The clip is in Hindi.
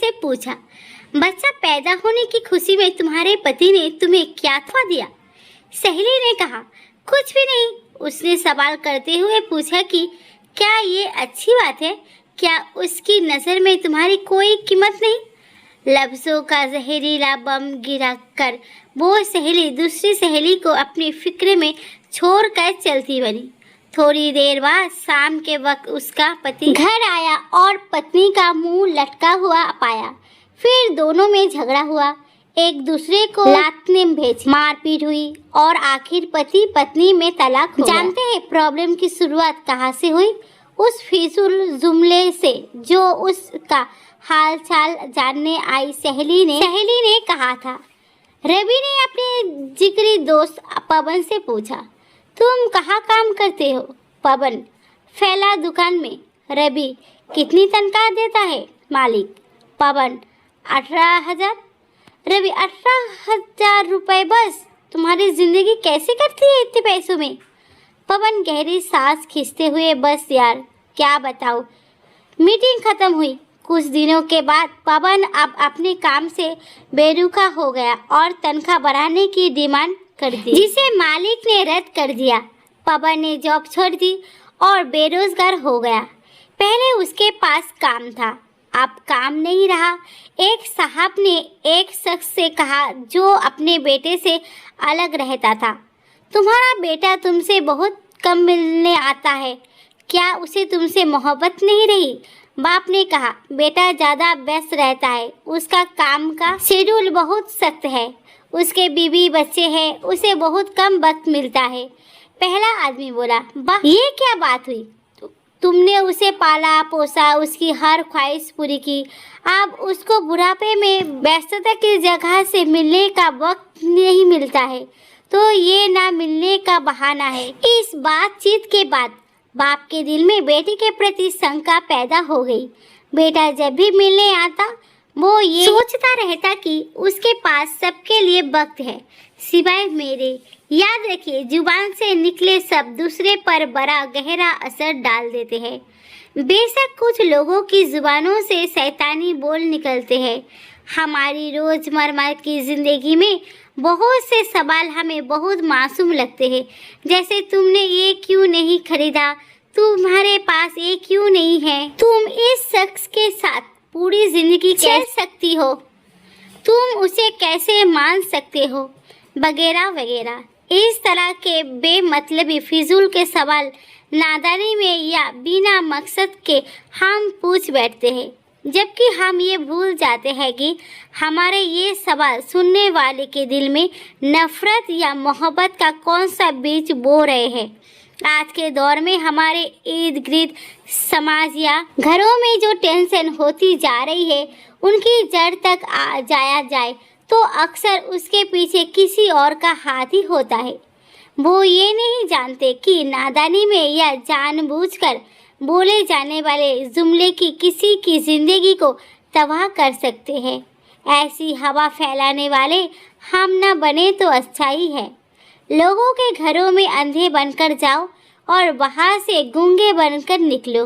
से पूछा, बच्चा पैदा होने की खुशी में तुम्हारे पति ने तुम्हें क्या तोहफा दिया? सहेली ने कहा, कुछ भी नहीं। उसने सवाल करते हुए पूछा कि क्या ये अच्छी बात है? क्या उसकी नज़र में तुम्हारी कोई कीमत नहीं? लफ्ज़ों का जहरीला बम गिरा कर वो सहेली दूसरी सहेली को अपनी फिक्र में छोड़कर चलती बनी। थोड़ी देर बाद शाम के वक्त उसका पति घर आया और पत्नी का मुंह लटका हुआ पाया। फिर दोनों में झगड़ा हुआ, एक दूसरे को लात भेज मारपीट हुई और आखिर पति पत्नी में तलाक हो गया। जानते हैं प्रॉब्लम की शुरुआत कहाँ से हुई? उस फिजूल जुमले से जो उसका हाल चाल जानने आई सहेली ने कहा था। रवि ने अपने जिगरी दोस्त पवन से पूछा, तुम कहाँ काम करते हो? पवन, फैला दुकान में। रवि, कितनी तनख्वाह देता है मालिक? पवन, 18,000। रवि, 18,000 रुपये बस? तुम्हारी जिंदगी कैसे कटती है इतने पैसों में? पवन गहरी सांस खींचते हुए, बस यार क्या बताऊं। मीटिंग खत्म हुई। कुछ दिनों के बाद पवन अब अपने काम से बेरुखा हो गया और तनख्वाह बढ़ाने की डिमांड कर दी, जिसे मालिक ने रद्द कर दिया। पवन ने जॉब छोड़ दी और बेरोजगार हो गया। पहले उसके पास काम था, अब काम नहीं रहा। एक साहब ने एक शख्स से कहा जो अपने बेटे से अलग रहता था, तुम्हारा बेटा तुमसे बहुत कम मिलने आता है, क्या उसे तुमसे मोहब्बत नहीं रही? बाप ने कहा, बेटा ज़्यादा व्यस्त रहता है, उसका काम का शेड्यूल बहुत सख्त है, उसके बीवी बच्चे हैं, उसे बहुत कम वक्त मिलता है। पहला आदमी बोला, वाह, ये क्या बात हुई? तुमने उसे पाला पोसा, उसकी हर ख्वाहिश पूरी की, अब उसको बुढ़ापे में व्यस्तता की जगह से मिलने का वक्त नहीं मिलता है, तो ये ना मिलने का बहाना है। इस बातचीत के बाद बाप के दिल में बेटे के प्रति शंका पैदा हो गई। बेटा जब भी मिलने आता वो ये सोचता रहता कि उसके पास सबके लिए वक्त है सिवाय मेरे। याद रखिए, जुबान से निकले शब्द दूसरे पर बड़ा गहरा असर डाल देते हैं। बेशक कुछ लोगों की जुबानों से शैतानी बोल निकलते हैं। हमारी रोजमर्रा की जिंदगी में बहुत से सवाल हमें बहुत मासूम लगते हैं, जैसे तुमने ये क्यों नहीं खरीदा, तुम्हारे पास ये क्यों नहीं है, तुम इस शख्स के साथ पूरी जिंदगी चल सकती हो, तुम उसे कैसे मान सकते हो, वगैरह वगैरह। इस तरह के बेमतलबी फिजूल के सवाल नादानी में या बिना मकसद के हम पूछ बैठते हैं, जबकि हम ये भूल जाते हैं कि हमारे ये सवाल सुनने वाले के दिल में नफरत या मोहब्बत का कौन सा बीज बो रहे हैं। आज के दौर में हमारे इर्द गिर्द समाज या घरों में जो टेंशन होती जा रही है, उनकी जड़ तक आ जाया जाए तो अक्सर उसके पीछे किसी और का हाथ ही होता है। वो ये नहीं जानते कि नादानी में या जानबूझकर बोले जाने वाले जुमले की किसी की जिंदगी को तबाह कर सकते हैं। ऐसी हवा फैलाने वाले हम न बने तो अच्छा ही है। लोगों के घरों में अंधे बनकर जाओ और बाहर से गूंगे बनकर निकलो।